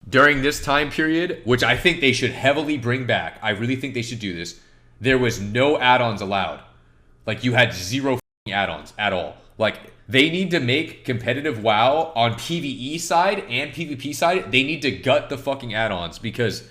during this time period, which I think they should heavily bring back. I really think they should do this. There was no add-ons allowed. Like, you had zero add-ons at all. Like, they need to make competitive WoW on PvE side and PvP side. They need to gut the fucking add-ons, because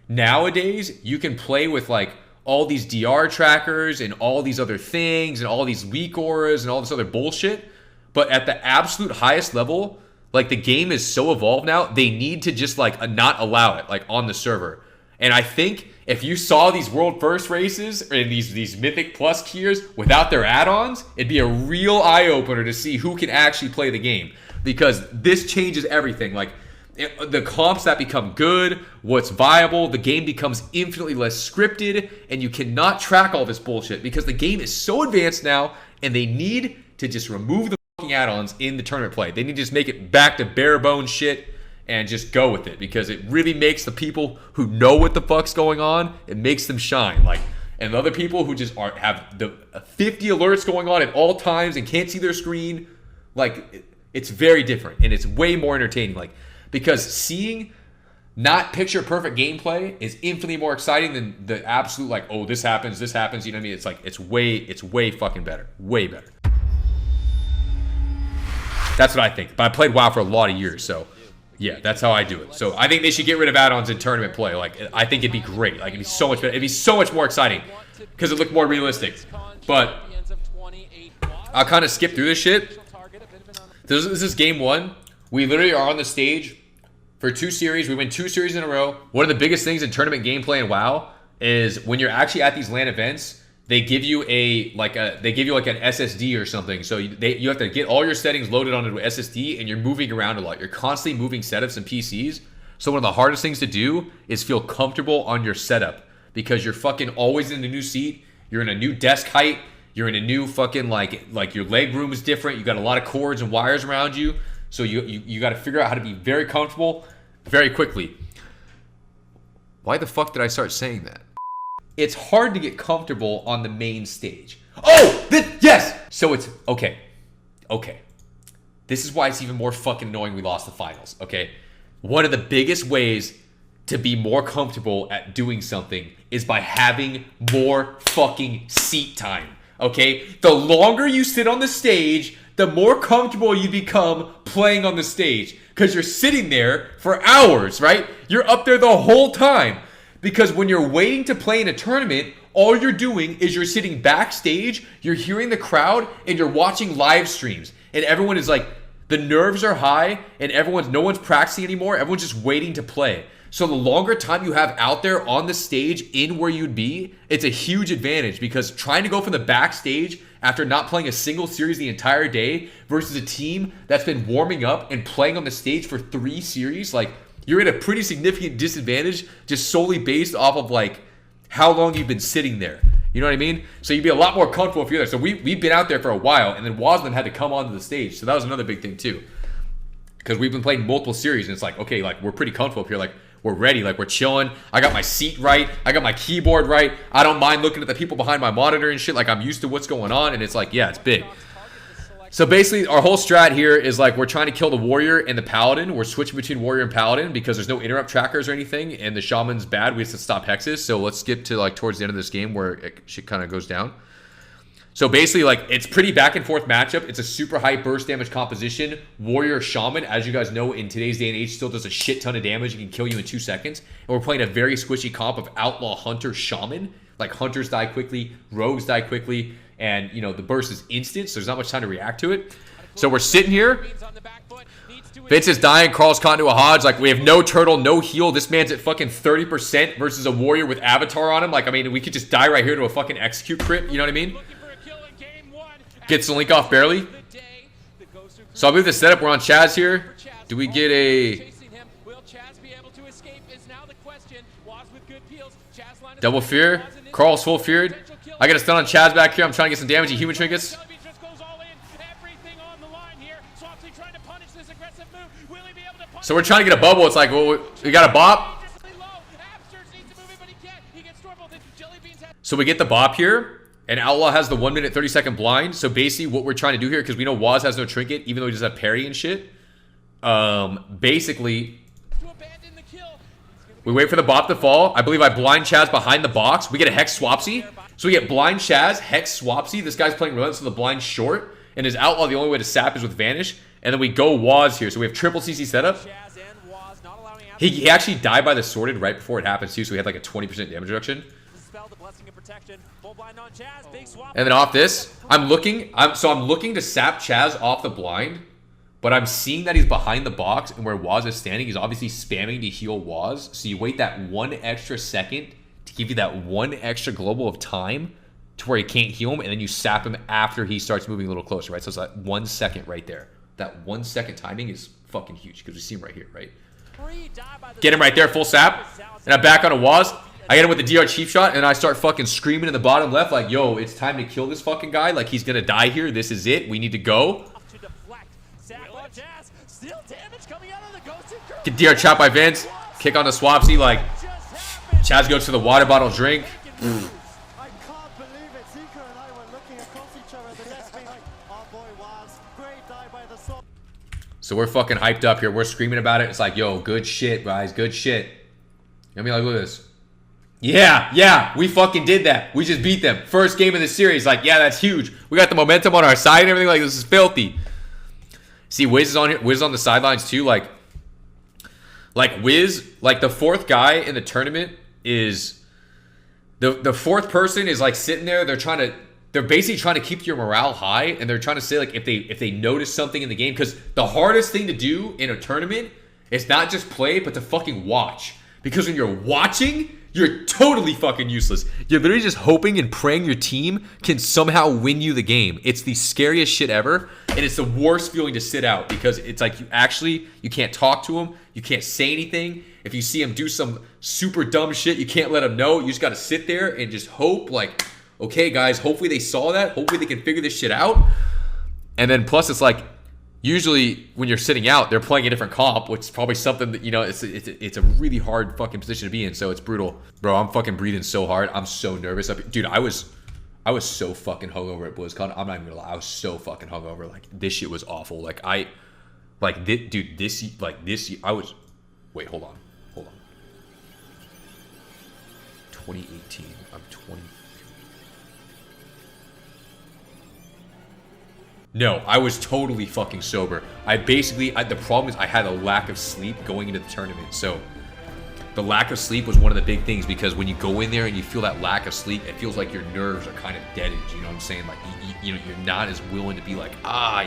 nowadays you can play with like all these DR trackers and all these other things and all these weak auras and all this other bullshit. But at the absolute highest level, like, the game is so evolved now, they need to just like not allow it like on the server. And I think if you saw these world first races and these mythic plus tiers without their add-ons, it'd be a real eye-opener to see who can actually play the game, because this changes everything. Like, the comps that become good, what's viable, the game becomes infinitely less scripted, and you cannot track all this bullshit because the game is so advanced now, and they need to just remove the fucking add-ons in the tournament play. They need to just make it back to bare bones shit and just go with it, because it really makes the people who know what the fuck's going on, it makes them shine. Like, and the other people who just have the 50 alerts going on at all times and can't see their screen, like, it's very different, and it's way more entertaining. Like, because seeing not picture perfect gameplay is infinitely more exciting than the absolute like, oh, this happens, you know what I mean? It's like, it's way fucking better, way better. That's what I think. But I played WoW for a lot of years, so yeah, that's how I do it. So I think they should get rid of add-ons in tournament play. Like, I think it'd be great. Like, it'd be so much better. It'd be so much more exciting because it looked more realistic. But I'll kind of skip through this shit. This is game one. We literally are on the stage for 2 series. We win 2 series in a row. One of the biggest things in tournament gameplay in WoW is when you're actually at these LAN events, they give you an SSD or something. So you have to get all your settings loaded onto an SSD, and you're moving around a lot. You're constantly moving setups and PCs. So one of the hardest things to do is feel comfortable on your setup, because you're fucking always in a new seat. You're in a new desk height. You're in a new fucking like your leg room is different. You got a lot of cords and wires around you. So you got to figure out how to be very comfortable very quickly. Why the fuck did I start saying that? It's hard to get comfortable on the main stage. Oh, yes. So it's okay. This is why it's even more fucking annoying we lost the finals. Okay, one of the biggest ways to be more comfortable at doing something is by having more fucking seat time. Okay, the longer you sit on the stage, the more comfortable you become playing on the stage, because you're sitting there for hours, right? You're up there the whole time. Because when you're waiting to play in a tournament, all you're doing is you're sitting backstage, you're hearing the crowd, and you're watching live streams. And everyone is like, the nerves are high, and no one's practicing anymore. Everyone's just waiting to play. So the longer time you have out there on the stage in where you'd be, it's a huge advantage, because trying to go from the backstage after not playing a single series the entire day versus a team that's been warming up and playing on the stage for 3 series, like, you're at a pretty significant disadvantage just solely based off of like how long you've been sitting there. You know what I mean? So you'd be a lot more comfortable if you're there. So we've been out there for a while, and then Wasland had to come onto the stage. So that was another big thing too. Because we've been playing multiple series, and it's like, okay, like, we're pretty comfortable up here. Like, we're ready. Like, we're chilling. I got my seat right. I got my keyboard right. I don't mind looking at the people behind my monitor and shit. Like, I'm used to what's going on, and it's like, yeah, it's big. So basically, our whole strat here is like, we're trying to kill the warrior and the paladin. We're switching between warrior and paladin because there's no interrupt trackers or anything, and the shaman's bad. We have to stop hexes. So let's skip to like towards the end of this game where it shit kind of goes down. So basically, like, it's pretty back and forth matchup. It's a super high burst damage composition. Warrior shaman, as you guys know, in today's day and age, still does a shit ton of damage. It can kill you in 2 seconds. And we're playing a very squishy comp of outlaw hunter shaman. Like, hunters die quickly, rogues die quickly, and, you know, the burst is instant, so there's not much time to react to it. So we're sitting here. Vince is dying, Carl's caught into a Hodge. Like, we have no turtle, no heal. This man's at fucking 30% versus a warrior with avatar on him. Like, I mean, we could just die right here to a fucking execute crit, you know what I mean? Gets the link off barely. So I'll move the setup. We're on Chaz here. Do we get a double fear? Carl's full feared. I got a stun on Chaz back here. I'm trying to get some damage in human trinkets. So we're trying to get a bubble. It's like, well, we got a bop. So we get the bop here. And Outlaw has the 1 minute 30-second blind. So basically what we're trying to do here, because we know Waz has no trinket, even though he does have parry and shit. Basically, We wait for the bop to fall. I believe I blind Chaz behind the box. We get a Hex Swapsy. So we get blind Chaz, Hex Swapsy. This guy's playing Relentless with a blind short. And his outlaw, the only way to sap is with Vanish. And then we go Waz here. So we have triple CC setup. He actually died by the sorted right before it happens too. So we had like a 20% damage reduction. And then off this, I'm looking to sap Chaz off the blind. But I'm seeing that he's behind the box, and where Waz is standing, he's obviously spamming to heal Waz. So you wait that 1 extra second to give you that 1 extra global of time to where he can't heal him, and then you sap him after he starts moving a little closer, right? So it's that 1 second right there. That 1 second timing is fucking huge, because we see him right here, right? Get him right there, full sap. And I'm back on a Waz. I get him with the DR Chief Shot, and I start fucking screaming in the bottom left, like, yo, it's time to kill this fucking guy. Like, he's gonna die here. This is it. We need to go. Get DR chopped by Vince. Kick on the Swapsy. Like, Chaz goes to the water bottle drink. I can't believe it. Zika and I were looking across each other. The next being like, oh boy, Waz. Great die by the sword. So we're fucking hyped up here. We're screaming about it. It's like, yo, good shit, guys. Good shit. I mean, like, look at this. Yeah, we fucking did that. We just beat them. First game of the series. Like, yeah, that's huge. We got the momentum on our side and everything. Like, this is filthy. See, Wiz is on here. Wiz is on the sidelines too. Like Wiz, like the fourth guy in the tournament is the fourth person is like sitting there. They're basically trying to keep your morale high, and they're trying to say like if they notice something in the game, because the hardest thing to do in a tournament is not just play, but to fucking watch. Because when you're watching, you're totally fucking useless. You're literally just hoping and praying your team can somehow win you the game. It's the scariest shit ever, and it's the worst feeling to sit out, because it's like you can't talk to him, you can't say anything. If you see him do some super dumb shit, you can't let him know. You just got to sit there and just hope, like, okay, guys, hopefully they saw that. Hopefully they can figure this shit out. And then plus it's like, usually when you're sitting out, they're playing a different comp, which is probably something that, you know, it's a really hard fucking position to be in, so it's brutal. Bro, I'm fucking breathing so hard. I'm so nervous. Dude, I was so fucking hungover at BlizzCon. I'm not even gonna lie. I was so fucking hungover. Like, this shit was awful. Like, I was, wait, hold on. 2018, I'm 20. No, I was totally fucking sober. The problem is I had a lack of sleep going into the tournament. So the lack of sleep was one of the big things, because when you go in there and you feel that lack of sleep, it feels like your nerves are kind of deadened. You know what I'm saying? Like, you know, you're not as willing to be like,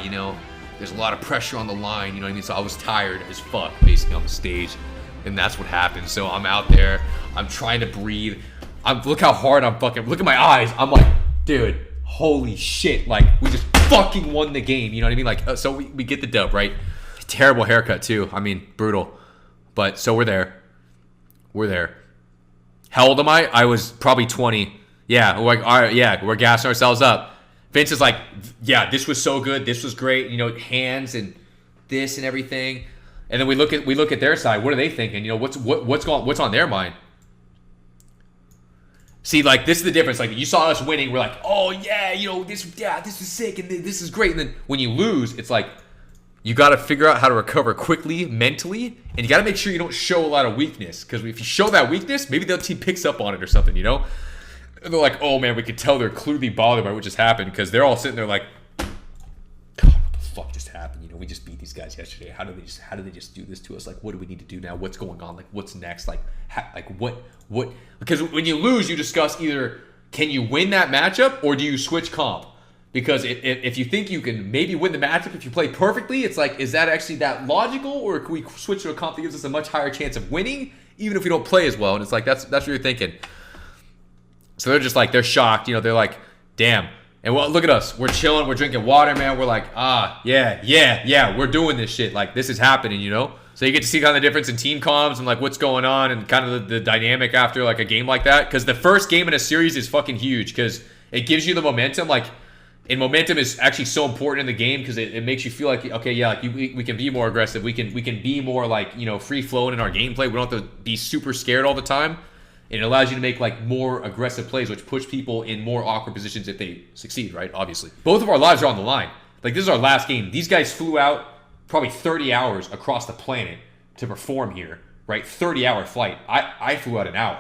you know, there's a lot of pressure on the line. You know what I mean? So I was tired as fuck basically on the stage, and that's what happened. So I'm out there, I'm trying to breathe. Look how hard I'm fucking, look at my eyes. I'm like, dude, holy shit. Like, we just fucking won the game. You know what I mean? Like, so we get the dub, right? Terrible haircut too. I mean, brutal. But so we're there. How old am I? I was probably 20. Yeah, we're like, all right, yeah, we're gassing ourselves up. Vince is like, yeah, this was so good. This was great. You know, hands and this and everything. And then we look at their side. What are they thinking? You know, what's on their mind? See, like, this is the difference. Like, you saw us winning, we're like, oh yeah, you know, this is sick and this is great. And then when you lose, it's like, you got to figure out how to recover quickly, mentally, and you got to make sure you don't show a lot of weakness. Because if you show that weakness, maybe the other team picks up on it or something, you know? And they're like, oh man, we could tell they're clearly bothered by what just happened, because they're all sitting there like, God, what the fuck just happened? You know, we just beat these guys yesterday. How did they just do this to us? Like, what do we need to do now? What's going on? Like, what's next? Like what? Because when you lose, you discuss either can you win that matchup or do you switch comp? Because if you think you can maybe win the matchup if you play perfectly, it's like, is that actually that logical, or can we switch to a comp that gives us a much higher chance of winning even if we don't play as well? And it's like, that's what you're thinking. So they're just like, they're shocked, you know, they're like, damn. And well, look at us. We're chilling. We're drinking water, man. We're like, yeah. We're doing this shit. Like, this is happening, you know? So you get to see kind of the difference in team comms and, like, what's going on and kind of the dynamic after, like, a game like that. Because the first game in a series is fucking huge, because it gives you the momentum. Like, and momentum is actually so important in the game, because it makes you feel like, okay, yeah, like, we can be more aggressive. We can be more, like, you know, free-flowing in our gameplay. We don't have to be super scared all the time. And it allows you to make, like, more aggressive plays, which push people in more awkward positions if they succeed, right? Obviously. Both of our lives are on the line. Like, this is our last game. These guys flew out probably 30 hours across the planet to perform here, right? 30-hour flight. I flew out an hour.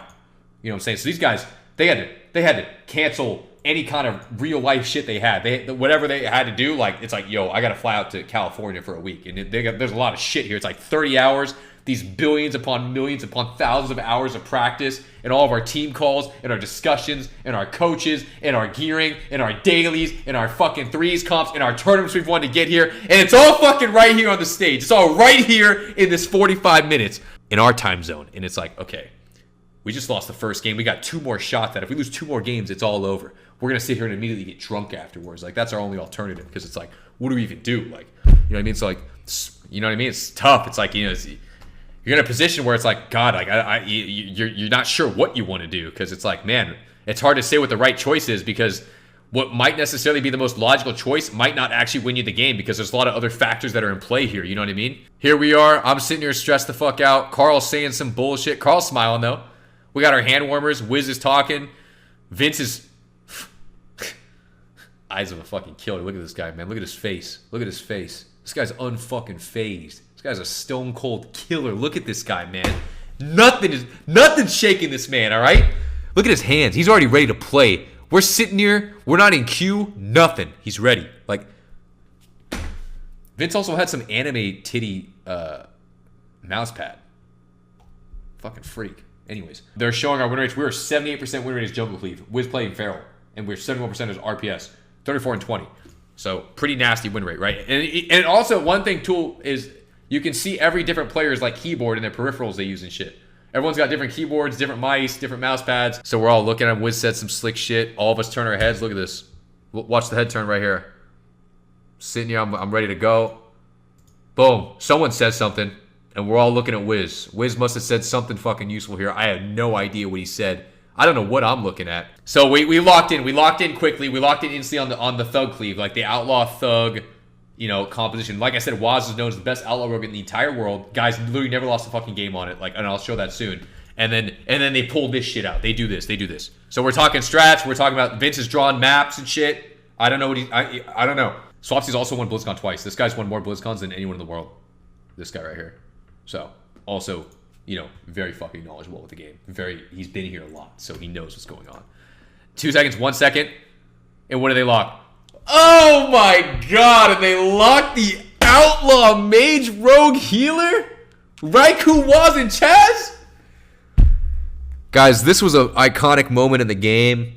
You know what I'm saying? So these guys, they had to cancel any kind of real life shit they had. Whatever they had to do, like, it's like, yo, I got to fly out to California for a week. And there's a lot of shit here. It's like 30 hours, these billions upon millions upon thousands of hours of practice, and all of our team calls, and our discussions, and our coaches, and our gearing, and our dailies, and our fucking threes comps, and our tournaments we've won to get here. And it's all fucking right here on the stage. It's all right here in this 45 minutes in our time zone. And it's like, okay, we just lost the first game. We got 2 more shots at it. If we lose 2 more games, it's all over. We're going to sit here and immediately get drunk afterwards. Like, that's our only alternative, because it's like, what do we even do? Like, you know what I mean? It's like, you know what I mean? It's tough. It's like, you know, you're in a position where it's like, God, like, you're not sure what you want to do, because it's like, man, it's hard to say what the right choice is, because what might necessarily be the most logical choice might not actually win you the game, because there's a lot of other factors that are in play here. You know what I mean? Here we are. I'm sitting here stressed the fuck out. Carl's saying some bullshit. Carl's smiling, though. We got our hand warmers. Wiz is talking. Vince is... Eyes of a fucking killer. Look at this guy, man. Look at his face. Look at his face. This guy's unfucking phased. This guy's a stone cold killer. Look at this guy, man. Nothing's shaking this man, all right? Look at his hands. He's already ready to play. We're sitting here. We're not in queue. Nothing. He's ready. Like, Vince also had some anime titty mouse pad. Fucking freak. Anyways, they're showing our win rates. We were 78% win rate as Jungle Cleave. Wiz playing Feral. And we're 71% as RPS. 34 and 20. So pretty nasty win rate, right? And also one thing, too, is you can see every different player's like keyboard and their peripherals they use and shit. Everyone's got different keyboards, different mice, different mouse pads. So we're all looking at him. Wiz said some slick shit. All of us turn our heads. Look at this. Watch the head turn right here. Sitting here, I'm ready to go. Boom. Someone says something, and we're all looking at Wiz. Wiz must have said something fucking useful here. I have no idea what he said. I don't know what I'm looking at. So we locked in. We locked in quickly. We locked in instantly on the thug cleave, like the outlaw thug, you know, composition. Like I said, Waz is known as the best outlaw rogue in the entire world. Guys literally never lost a fucking game on it. Like, and I'll show that soon. And then they pull this shit out. They do this. They do this. So we're talking strats. We're talking about Vince has drawn maps and shit. I don't know what I don't know. Swapsy's also won Blizzcon twice. This guy's won more Blizzcons than anyone in the world. This guy right here. So also, you know, very fucking knowledgeable with the game. He's been here a lot, so he knows what's going on. 2 seconds, 1 second, and what do they lock? Oh my god, and they locked the outlaw mage rogue healer? Raikou, Waz, and Chaz? Guys, this was an iconic moment in the game,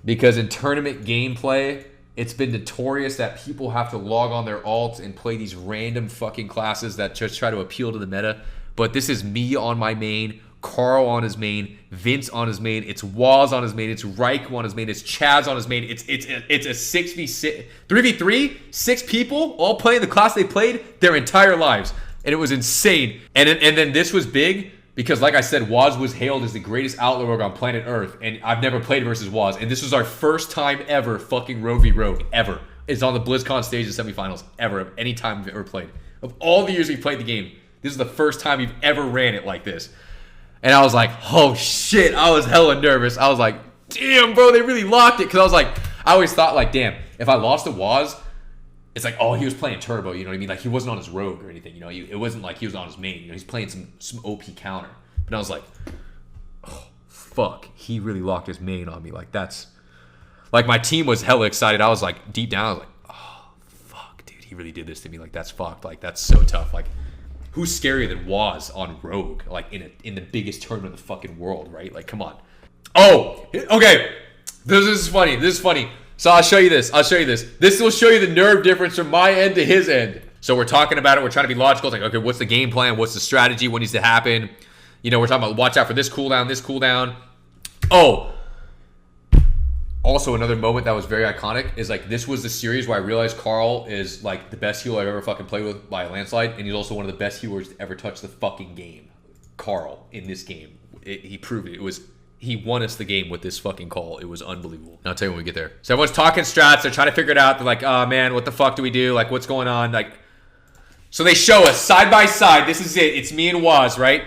because in tournament gameplay, it's been notorious that people have to log on their alts and play these random fucking classes that just try to appeal to the meta. But this is me on my main, Carl on his main, Vince on his main, it's Waz on his main, it's Raikou on his main, it's Chaz on his main. It's a 6v6, 3v3, 6 people all playing the class they played their entire lives. And it was insane. And then this was big because, like I said, Waz was hailed as the greatest outlaw rogue on planet Earth. And I've never played versus Waz. And this was our first time ever fucking Rogue v Rogue, ever. It's on the BlizzCon stage of semifinals, ever, of any time we've ever played. Of all the years we've played the game, this is the first time we've ever ran it like this. And I was like, oh shit, I was hella nervous. I was like, damn, bro, they really locked it. Because I was like, I always thought, like, damn, if I lost to Waz, it's like, oh, he was playing turbo, you know what I mean? Like, he wasn't on his rogue or anything, you know? It wasn't like he was on his main, you know? He's playing some OP counter. But I was like, oh, fuck, he really locked his main on me. Like, that's, like, my team was hella excited. I was like, deep down, I was like, oh, fuck, dude, he really did this to me. Like, that's fucked. Like, that's so tough. Like, who's scarier than Waz on Rogue, like in the biggest tournament in the fucking world, right? Like, come on. Oh, okay. This is funny. This is funny. So I'll show you this. This will show you the nerve difference from my end to his end. So we're talking about it. We're trying to be logical. It's like, okay, what's the game plan? What's the strategy? What needs to happen? You know, we're talking about watch out for this cooldown, this cooldown. Oh. Also, another moment that was very iconic is, like, this was the series where I realized Carl is, like, the best healer I've ever fucking played with by a landslide, and he's also one of the best healers to ever touch the fucking game. Carl, in this game. He proved it. He won us the game with this fucking call. It was unbelievable. And I'll tell you when we get there. So everyone's talking strats. They're trying to figure it out. They're like, oh, man, what the fuck do we do? Like, what's going on? Like, so they show us side by side. This is it. It's me and Waz, right?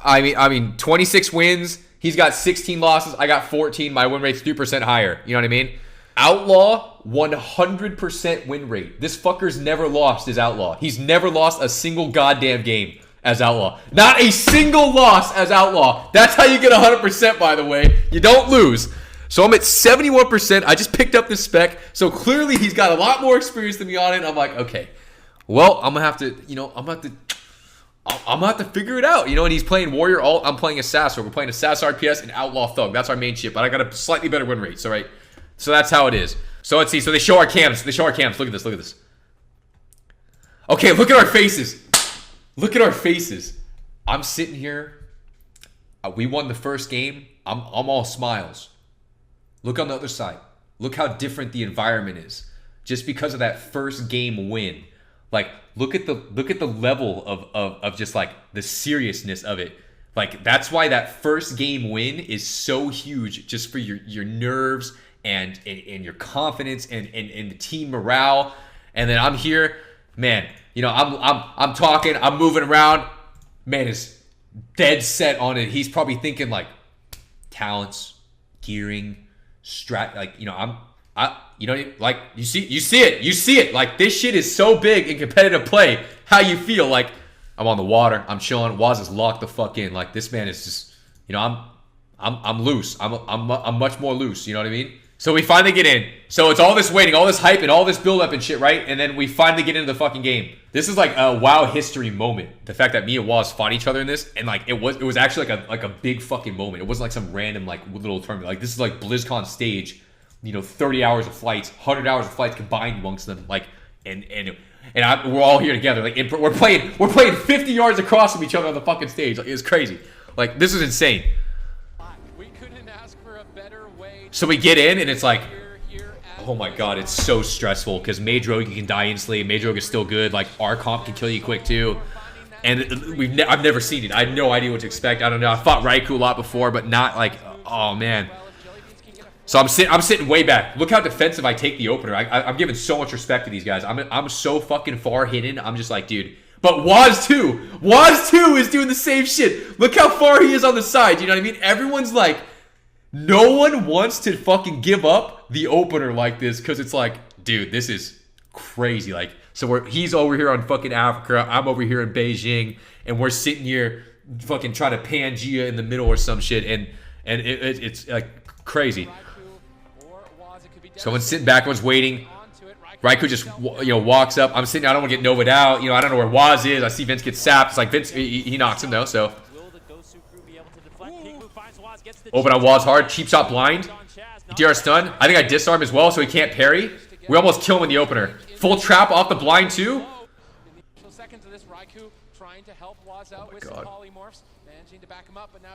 I mean, 26 wins. He's got 16 losses. I got 14. My win rate's 3% higher. You know what I mean? Outlaw, 100% win rate. This fucker's never lost his Outlaw. He's never lost a single goddamn game. as Outlaw. Not a single loss as Outlaw. That's how you get 100%, by the way. You don't lose. So I'm at 71%. I just picked up this spec. So clearly he's got a lot more experience than me on it. I'm like, okay, well, I'm gonna have to, you know, I'm gonna have to figure it out, you know. And he's playing Warrior Alt. I'm playing Assassin. We're playing Assassin RPS and Outlaw Thug. That's our main shit. But I got a slightly better win rate. So right. So that's how it is. So let's see. So they show our cams. Look at this. Look at this. Okay, look at our faces. Look at our faces. I'm sitting here. We won the first game. I'm all smiles. Look on the other side. Look how different the environment is. Just because of that first game win. Like, look at the level of just like the seriousness of it. Like, that's why that first game win is so huge, just for your nerves and your confidence and the team morale. And then I'm here, man. You know, I'm talking, I'm moving around. Man is dead set on it. He's probably thinking like talents, gearing, strat. Like, you know, you know, like you see it. Like, this shit is so big in competitive play. How you feel? Like, I'm on the water. I'm chilling. Waz is locked the fuck in. Like, this man is just, you know, I'm loose. I'm much more loose. You know what I mean? So we finally get in. So it's all this waiting, all this hype, and all this build up and shit, right? And then we finally get into the fucking game. This is like a WoW history moment. The fact that me and Waz fought each other in this, and like it was actually like a big fucking moment. It wasn't like some random like little tournament. Like, this is like Blizzcon stage. You know, 30 hours of flights, 100 hours of flights combined amongst them. Like, we're all here together. Like, we're playing 50 yards across from each other on the fucking stage. Like, it was crazy. Like, this is insane. We couldn't ask for a better way. So we get in, and it's like, oh my god, it's so stressful because Mage Rogue, you can die instantly. Mage Rogue is still good. Like, our comp can kill you quick too. And I've never seen it. I had no idea what to expect. I don't know. I fought Raikou a lot before, but not like, oh man. So I'm sitting way back. Look how defensive I take the opener. I'm giving so much respect to these guys. I'm so fucking far hidden. I'm just like, dude. But Waz too is doing the same shit. Look how far he is on the side. You know what I mean? Everyone's like, no one wants to fucking give up the opener like this, because it's like, dude, this is crazy. Like, so he's over here on fucking Africa. I'm over here in Beijing, and we're sitting here fucking trying to Pangea in the middle or some shit, and it's like crazy. Someone's sitting back, everyone's waiting. Raikou just, you know, walks up. I'm sitting, I don't want to get Nova'd out. You know, I don't know where Waz is. I see Vince get sapped. It's like Vince, he knocks him though, so. Open on Waz hard. Cheap shot blind. DR stun. I think I disarm as well, so he can't parry. We almost kill him in the opener. Full trap off the blind too. Oh my god.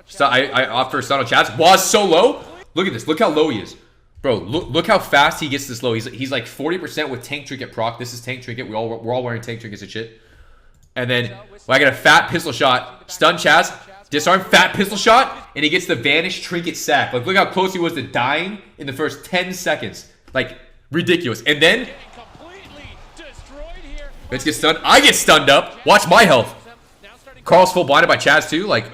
So I offer a stun on Chaz. Waz so low. Look at this. Look how low he is. Bro, look how fast he gets this low. He's like 40% with tank trinket proc. This is tank trinket. We're all wearing tank trinkets and shit. And then I get a fat pistol shot, stun Chaz, disarm, fat pistol shot, and he gets the vanish trinket sack. Like, look how close he was to dying in the first 10 seconds. Like, ridiculous. And then Vince gets stunned. I get stunned up. Watch my health. Carl's full blinded by Chaz too. Like,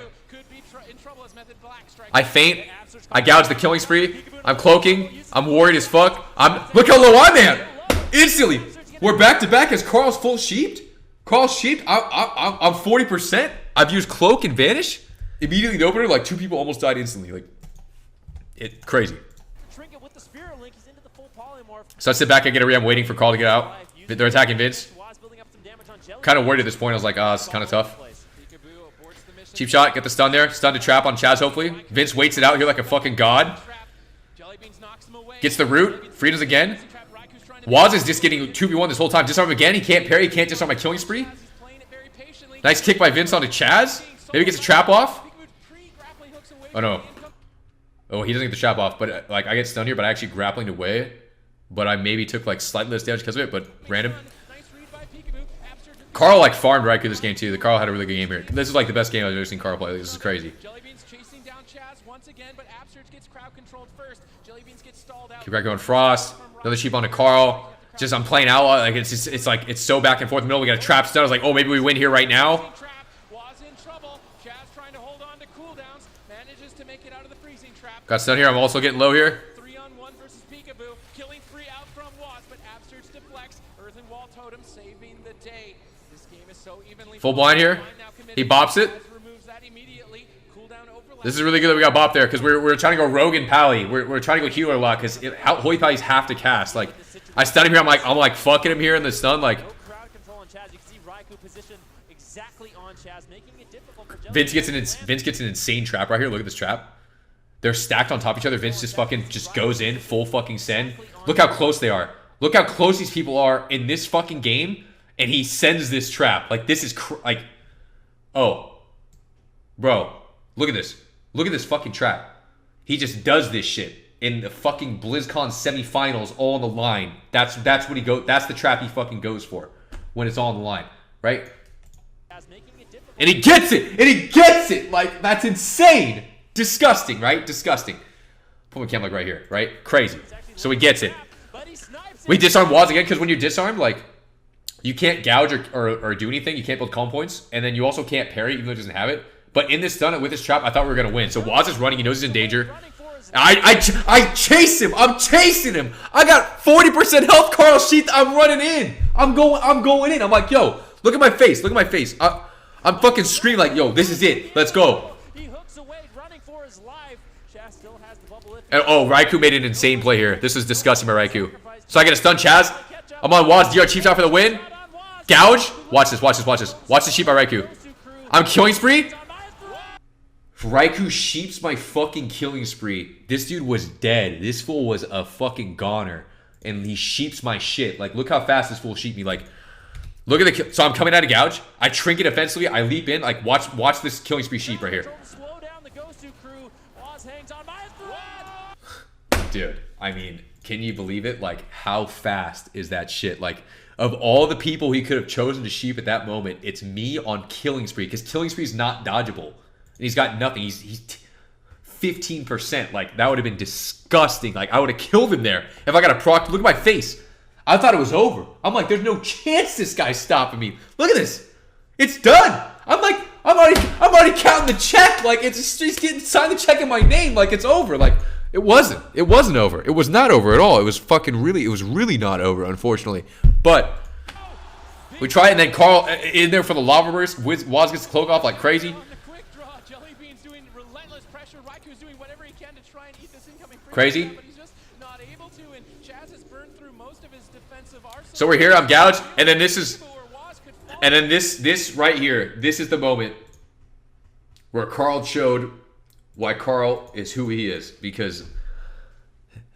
I faint. I gouge the killing spree. I'm cloaking. I'm worried as fuck. Look how low I'm at. Instantly. We're back to back as Carl's full sheeped. Carl's sheeped. I'm 40%. I've used cloak and vanish. Immediately in the opener, like 2 people almost died instantly. Like, crazy. So I sit back, I get a re. I'm waiting for Carl to get out. They're attacking Vince. Kind of worried at this point. I was like, it's kind of tough. Cheap shot, get the stun there. Stun to trap on Chaz, hopefully. Vince waits it out here like a fucking god. Gets the root. Freedoms again. Waz is just getting 2v1 this whole time. Disarm again. He can't parry. He can't disarm my killing spree. Nice kick by Vince onto Chaz. Maybe gets a trap off. Oh, no. Oh, he doesn't get the trap off. But, like, I get stunned here, but I actually grapplinged away. But I maybe took, like, slightly less damage because of it, but random. Carl, like, farmed Raikou this game, too. The Carl had a really good game here. This is, like, the best game I've ever seen Carl play. This is crazy. Keep right going. Frost. Another sheep onto Carl. Just, I'm playing out. Like, it's like, it's so back and forth in the middle. We got a trap stun. I was like, oh, maybe we win here right now. Got stun here. I'm also getting low here. 3-on-1 versus Pikaboo. Killing free out from Waz, but Absurd deflects. Earthen Wall Totem saving the day. Full blind here. He bops it. This is really good that we got bop there because we're trying to go Rogue and Pally. We're trying to go healer a lot because Holy Pally's have to cast. Like, I stun him here. I'm like fucking him here in the stun. Like, Vince gets an insane trap right here. Look at this trap. They're stacked on top of each other. Vince just goes in full fucking send. Look how close they are. Look how close these people are in this fucking game, and he sends this trap. Like, this is like, oh, bro, look at this. Look at this fucking trap. He just does this shit in the fucking BlizzCon semifinals, all on the line. That's what he goes. That's the trap he fucking goes for when it's all on the line, right? And he gets it. And he gets it. Like, that's insane. Disgusting, right? Disgusting. Put my camera like right here, right? Crazy. So he gets it. We disarm Waz again because when you're disarmed, like, you can't gouge or do anything. You can't build calm points, and then you also can't parry even though it doesn't have it. But in this stun with this trap, I thought we were gonna win. So Waz is running. He knows he's in danger. I chase him. I'm chasing him. I got 40% health. Carl Sheath. I'm running in. I'm going in. I'm like, yo, look at my face. Look at my face. I'm fucking screaming like, yo, this is it. Let's go. And, oh, Raikou made an insane play here. This is disgusting by Raikou. So I get a stun Chaz. I'm on Waz. DR Chief out for the win. Gouge. Watch this. Watch this. Watch this. Watch the sheep by Raikou. I'm killing spree. Raikou sheeps my fucking killing spree. This dude was dead. This fool was a fucking goner. And he sheeps my shit. Like, look how fast this fool sheep me. Like, look at the... So I'm coming out of gouge. I trinket offensively. I leap in. Like, watch this killing spree sheep right here. Dude, I mean, can you believe it? Like, how fast is that shit? Like, of all the people he could have chosen to sheep at that moment, it's me on killing spree. Because killing spree is not dodgeable. And he's got nothing. He's 15%. Like, that would have been disgusting. Like, I would have killed him there if I got a proc. Look at my face. I thought it was over. I'm like, there's no chance this guy's stopping me. Look at this. It's done. I'm like, I'm already counting the check. Like, he's getting signed the check in my name. Like, it's over. Like, it wasn't. It wasn't over. It was not over at all. It was really not over, unfortunately. But we try it, and then Carl in there for the lava burst. Waz gets the cloak off like crazy. Crazy. So we're here. I'm gouged, and then this is, and then this right here. This is the moment where Carl showed why Carl is who he is. Because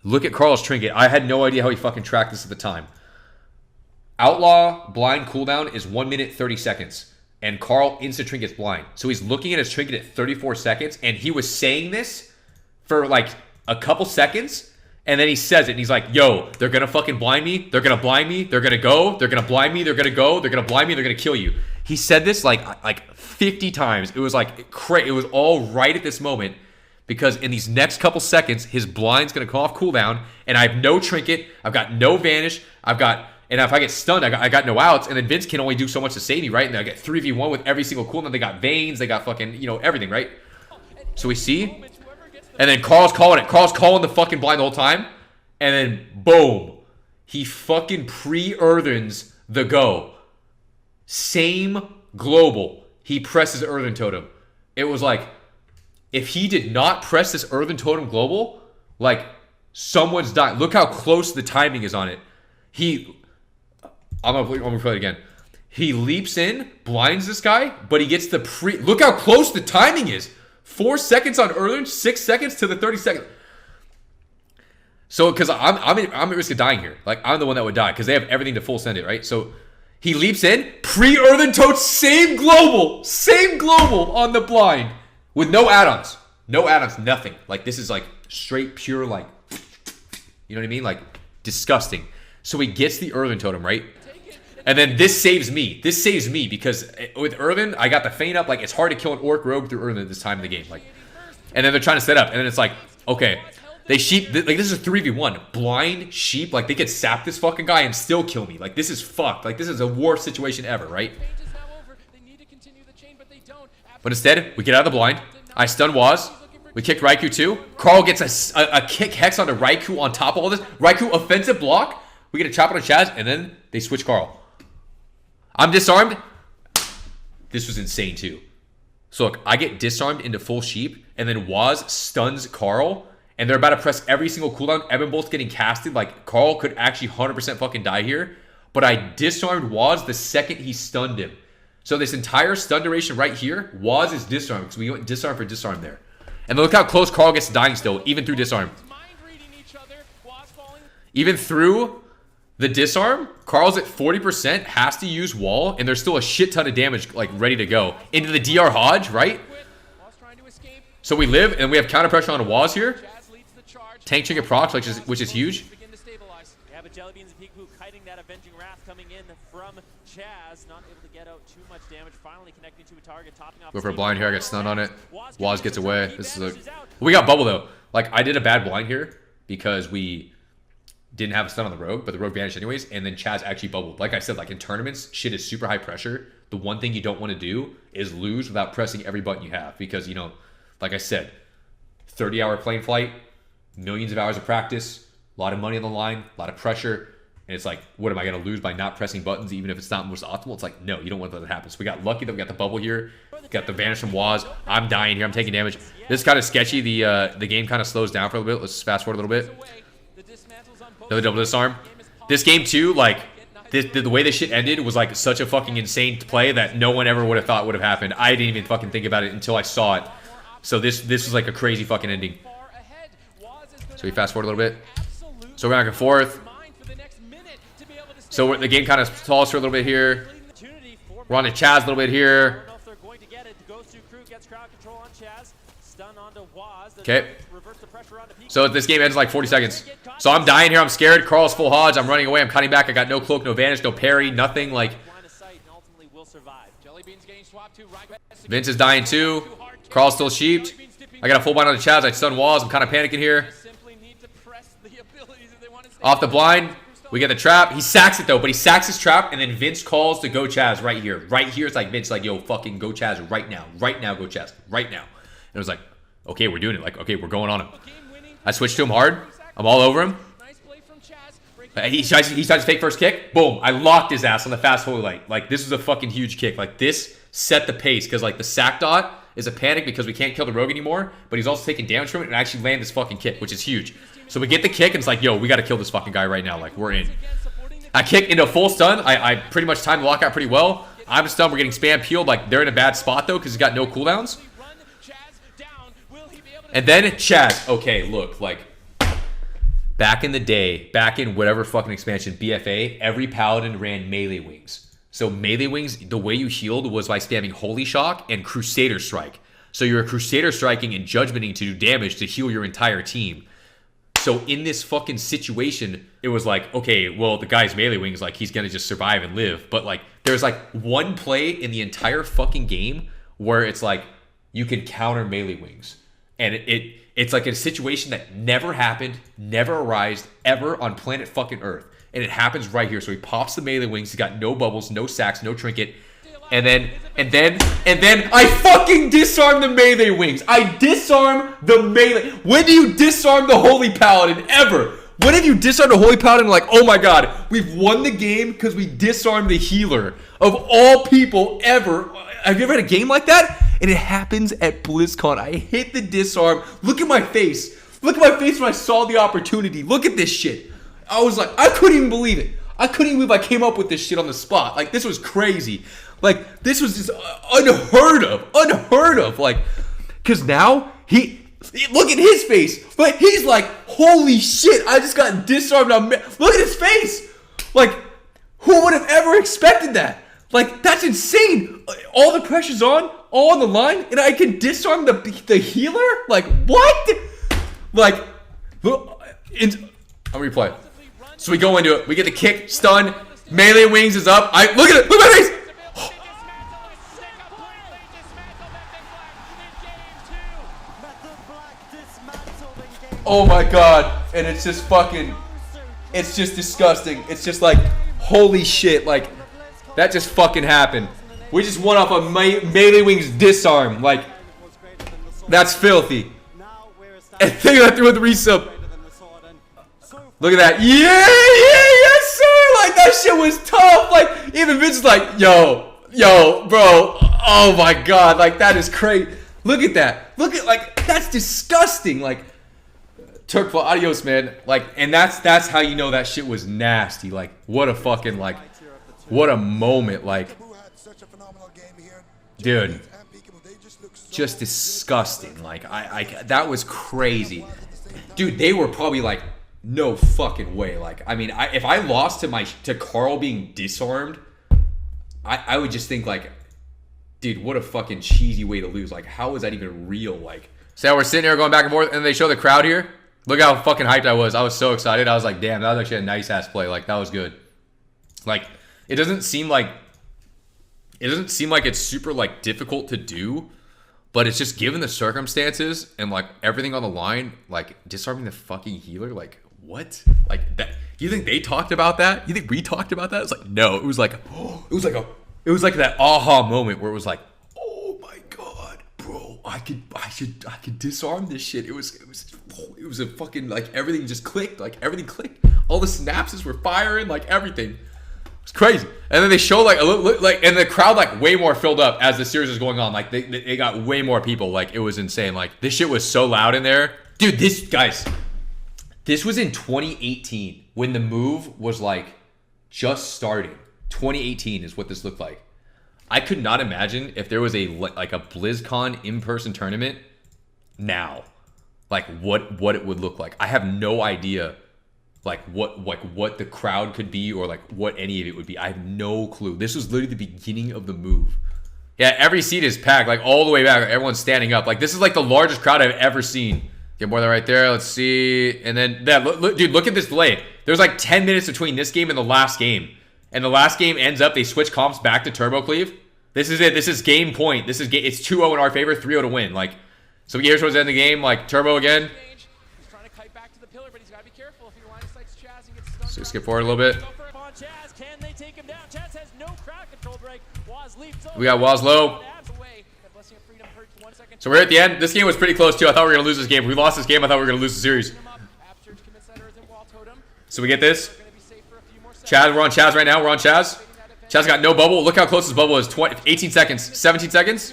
look at Carl's trinket. I had no idea how he fucking tracked this at the time. Outlaw blind cooldown is 1 minute 30 seconds. And Carl instant trinket's blind. So he's looking at his trinket at 34 seconds. And he was saying this for like a couple seconds. And then he says it. And he's like, yo, they're going to fucking blind me. They're going to blind me. They're going to go. They're going to blind me. They're going to go. They're going to blind me. They're going to kill you. He said this like 50 times. It was like crazy. It was all right at this moment. Because in these next couple seconds, his blind's going to come off cooldown. And I have no trinket. I've got no vanish. And if I get stunned, I got no outs. And then Vince can only do so much to save me, right? And I get 3v1 with every single cooldown. They got veins. They got fucking, you know, everything, right? So we see. And then Carl's calling it. Carl's calling the fucking blind the whole time. And then, boom. He fucking pre-earthens the go. Same global. He presses Earthen Totem. It was like, if he did not press this Earthen Totem global, like, someone's dying. Look how close the timing is on it. I'm gonna play it again. He leaps in, blinds this guy, but he gets the look how close the timing is. 4 seconds on Earthen, 6 seconds to the 30 seconds. So, because I'm at risk of dying here. Like, I'm the one that would die because they have everything to full send it, right? So, he leaps in, pre-Earthen Toad, same global on the blind with no add-ons. No add-ons, nothing. Like, this is like straight, pure, like, you know what I mean? Like, disgusting. So, he gets the Earthen Totem, right? And then this saves me. This saves me because with Earthen, I got the feint up. Like, it's hard to kill an Orc Rogue through Earthen at this time in the game. Like, and then they're trying to set up. And then it's like, okay, they sheep. Like, this is a 3v1. Blind sheep. Like, they could sap this fucking guy and still kill me. Like, this is fucked. Like, this is the worst situation ever, right? But instead, we get out of the blind. I stun Waz. We kick Raikou too. Carl gets a kick hex onto Raikou on top of all this. Raikou offensive block. We get a chop on a Chaz. And then they switch Carl. I'm disarmed. this was insane too. So look, I get disarmed into full sheep, and then Waz stuns Carl, and they're about to press every single cooldown. Ebon Bolt's getting casted. Like, Carl could actually 100% fucking die here, but I disarmed Waz the second he stunned him. So this entire stun duration right here, Waz is disarmed, because we went disarm for disarm there. And look how close Carl gets to dying still, even through disarm. Even through the disarm, Carl's at 40%, has to use wall, and there's still a shit ton of damage, like, ready to go. Into the DR Hodge, right? So we live, and we have counter pressure on Waz here. Tank trinket procs, which is huge. Yeah, but Jellybeans and Pikaboo kiting that avenging wrath coming in from Chaz, not able to get out too much damage. Finally connecting to a target, topping off. Go for a blind here. I got stunned on it. Waz gets away. This is we got bubble though. Like, I did a bad blind here because we didn't have a stun on the rogue, but the rogue vanished anyways, and then Chaz actually bubbled. Like I said, like in tournaments, shit is super high pressure. The one thing you don't want to do is lose without pressing every button you have, because, you know, like I said, 30-hour plane flight, millions of hours of practice, a lot of money on the line, a lot of pressure, and it's like, what am I going to lose by not pressing buttons even if it's not most optimal? It's like, no, you don't want that to happen. So we got lucky that we got the bubble here, got the vanish from Waz. I'm dying here. I'm taking damage. This is kind of sketchy. The game kind of slows down for a little bit. Let's fast forward a little bit. Another double disarm. This game too, like, the way this shit ended was like such a fucking insane play that no one ever would have thought would have happened. I didn't even fucking think about it until I saw it. So this was like a crazy fucking ending. So we fast forward a little bit. So we're back and forth. So the game kind of stalls for a little bit here. We're on to Chaz a little bit here. Okay. So this game ends in like 40 seconds. So I'm dying here. I'm scared. Carl's full Hodge. I'm running away. I'm cutting back. I got no cloak, no vanish, no parry, nothing. Like, Vince is dying too. Carl's still sheeped. I got a full bind on the Chaz. I stun Walls. I'm kind of panicking here. Off the blind. We get the trap. He sacks it though, but he sacks his trap, and then Vince calls to go Chaz right here. Right here, it's like Vince, like, yo, fucking go Chaz right now. Right now, go Chaz. Right now. And it was like, okay, we're doing it. Like, okay, we're going on him. I switched to him hard. I'm all over him. He tries to fake first kick. Boom. I locked his ass on the fast holy light. Like, this was a fucking huge kick. Like, this set the pace, because, like, the sack dot is a panic because we can't kill the rogue anymore, but he's also taking damage from it and actually land this fucking kick, which is huge. So we get the kick, and it's like, yo, we got to kill this fucking guy right now. Like, we're in. I kick into a full stun. I pretty much timed the lockout pretty well. I'm stunned. We're getting spam peeled. Like, they're in a bad spot, though, because he's got no cooldowns. And then Chaz. Okay, look, like, back in the day, back in whatever fucking expansion, BFA, every paladin ran melee wings. So melee wings, the way you healed was by spamming Holy Shock and Crusader Strike. So you're Crusader Striking and Judgmenting to do damage to heal your entire team. So in this fucking situation, it was like, okay, well, the guy's melee wings, like, he's gonna just survive and live. But, like, there's, like, one play in the entire fucking game where it's like, you can counter melee wings. And it's like a situation that never happened, never arose, ever on planet fucking Earth. And it happens right here. So he pops the melee wings. He's got no bubbles, no sacks, no trinket. And then I fucking disarm the melee wings. I disarm the melee. When do you disarm the Holy Paladin ever? When have you disarmed a Holy Paladin like, oh my god, we've won the game because we disarmed the healer of all people ever? Have you ever had a game like that? And it happens at BlizzCon. I hit the disarm. Look at my face. Look at my face when I saw the opportunity. Look at this shit. I was like, I couldn't even believe it. I couldn't even believe I came up with this shit on the spot. Like, this was crazy. Like, this was just unheard of. Unheard of. Like, because now, look at his face. Like, he's like, holy shit, I just got disarmed. Look at his face. Like, who would have ever expected that? Like, that's insane. All the pressure's on, all on the line, and I can disarm the healer? Like, what? Like, I'll replay. So we go into it. We get the kick, stun, melee wings is up. Look at it. Look at my face. Oh my god. And it's just fucking, it's just disgusting. It's just like, holy shit. Like, that just fucking happened. We just won off a melee wings disarm. Like, that's filthy. And think of that through with the resub. Look at that. Yeah, yes, sir. Like, that shit was tough. Like, even Vince is like, yo, bro. Oh my god, like that is crazy. Look at that. Look at, like, that's disgusting. Like, Turkful, adios, man. Like, and that's how you know that shit was nasty. Like, what a fucking, like, what a moment. Like, dude, just disgusting. Like, I that was crazy. Dude, they were probably like, no fucking way. Like, I mean, if I lost to Carl being disarmed, I would just think, like, dude, what a fucking cheesy way to lose. Like, how is that even real? Like, so we're sitting here going back and forth, and they show the crowd here. Look how fucking hyped I was. I was so excited. I was like, damn, that was actually a nice-ass play. Like, that was good. Like, it doesn't seem like it's super, like, difficult to do, but it's just given the circumstances and, like, everything on the line, like, disarming the fucking healer, like, what? Like, that, you think they talked about that? You think we talked about that? It's like, no. It was like that aha moment where it was like, oh my god, bro, I could disarm this shit. It was a fucking, like, everything just clicked. Like, everything clicked. All the synapses were firing, like, everything. It's crazy. And then they show, like, a little, like, and the crowd, like, way more filled up as the series was going on. Like, they got way more people. Like, it was insane. Like, this shit was so loud in there. Dude, this was in 2018 when the move was, like, just starting. 2018 is what this looked like. I could not imagine if there was a BlizzCon in-person tournament now, like, what it would look like. I have no idea, like, what the crowd could be, or, like, what any of it would be. I have no clue. This was literally the beginning of the move. Yeah, every seat is packed, like, all the way back. Everyone's standing up. Like, this is, like, the largest crowd I've ever seen. Get more than right there. Let's see. And then that, look, dude, look at this delay. There's like 10 minutes between this game and the last game. And the last game ends up, they switch comps back to Turbo Cleave. This is it. This is game point. It's 2-0 in our favor, 3-0 to win. Like, so here's what's in the game. Like, Turbo again. He's trying to kite back to the pillar, but he's got to be careful. If he line of sights Chaz and gets stunned. So skip forward a little bit. Chaz, can they take him down? Chaz has no crowd control break. Waz leaps over. We got Waz low. So we're at the end. This game was pretty close too. I thought we were going to lose this game. If we lost this game, I thought we were going to lose the series. So we get this. Chaz, we're on Chaz right now. We're on Chaz. Chaz got no bubble. Look how close his bubble is. 18 seconds. 17 seconds.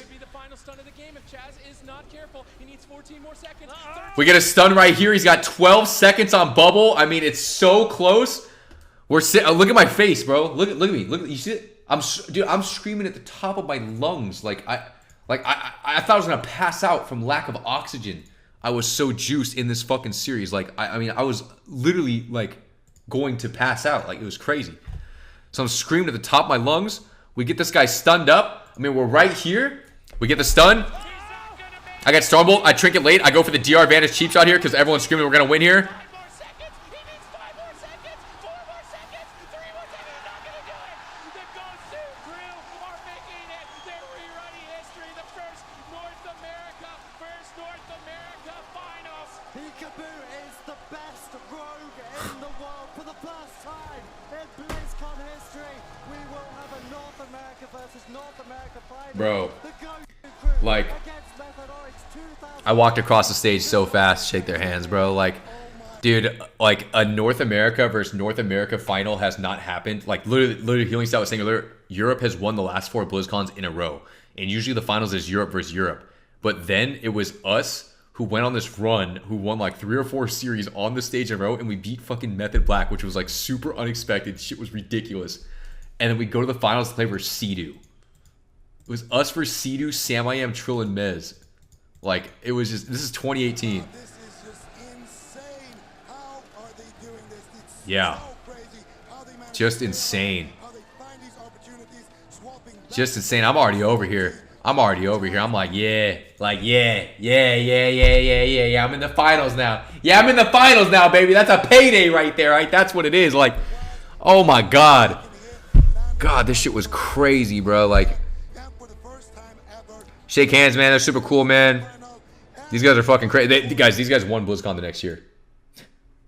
We get a stun right here. He's got 12 seconds on bubble. I mean, it's so close. Look at my face, bro. Look at me. Look, you see it? Dude, I'm screaming at the top of my lungs. Like I thought I was gonna pass out from lack of oxygen. I was so juiced in this fucking series. Like, I mean, I was literally, like, going to pass out. Like, it was crazy. So I'm screaming at the top of my lungs. We get this guy stunned up. I mean, we're right here. We get the stun. I got Stormbolt. I trinket late. I go for the DR Advantage cheap shot here because everyone's screaming we're gonna win here. Pikaboo is the best rogue in the world for the first time in BlizzCon history. We will have a North America versus North America final. Bro, The go-to crew like, against Methodoric's 2000. I walked across the stage so fast, shake their hands, bro. Like, dude, like, a North America versus North America final has not happened. Like, literally Healing Stout was saying earlier, Europe has won the last 4 BlizzCons in a row. And usually the finals is Europe versus Europe. But then it was us who went on this run, who won like 3 or 4 series on the stage in a row, and we beat fucking Method Black, which was like super unexpected. Shit was ridiculous. And then we go to the finals to play versus Sea-Doo. It was us versus Sea-Doo, Sam I Am, Trill, and Mez. Like, it was just, this is 2018. This is just insane. How are they doing this? It's Yeah. so crazy how they manage Just to do it, insane. how they find these opportunities, swapping back Just insane. I'm already over here. I'm like, yeah. Like, yeah. I'm in the finals now. Yeah, I'm in the finals now, baby. That's a payday right there, right? That's what it is. Like, oh my God. God, this shit was crazy, bro. Like, and for the first time ever. shake hands, man. They're super cool, man. These guys are fucking crazy. These guys won BlizzCon the next year.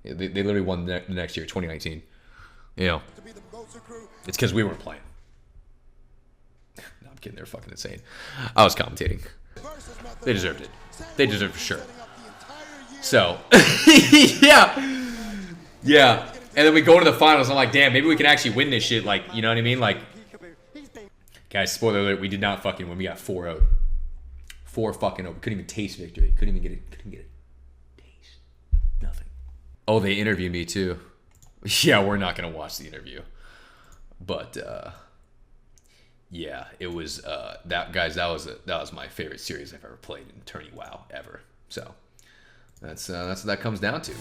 They literally won the next year, 2019. You know, To be the go-to crew. it's because we weren't playing. No, I'm kidding. They're fucking insane. I was commentating. Versus Method They deserved it. They deserved it for sure. setting up the entire year. So, yeah. And then we go to the finals. I'm like, damn, maybe we can actually win this shit. Like, you know what I mean? Like, Pikaboo, he's been Guys, spoiler alert, we did not fucking win. We got 4-0. 4 fucking 0. We couldn't even taste victory. Couldn't even get a taste. Nothing. Oh, they interviewed me too. Yeah, we're not gonna watch the interview. But yeah, it was that was my favorite series I've ever played in Tourney WoW ever. So that's what that comes down to.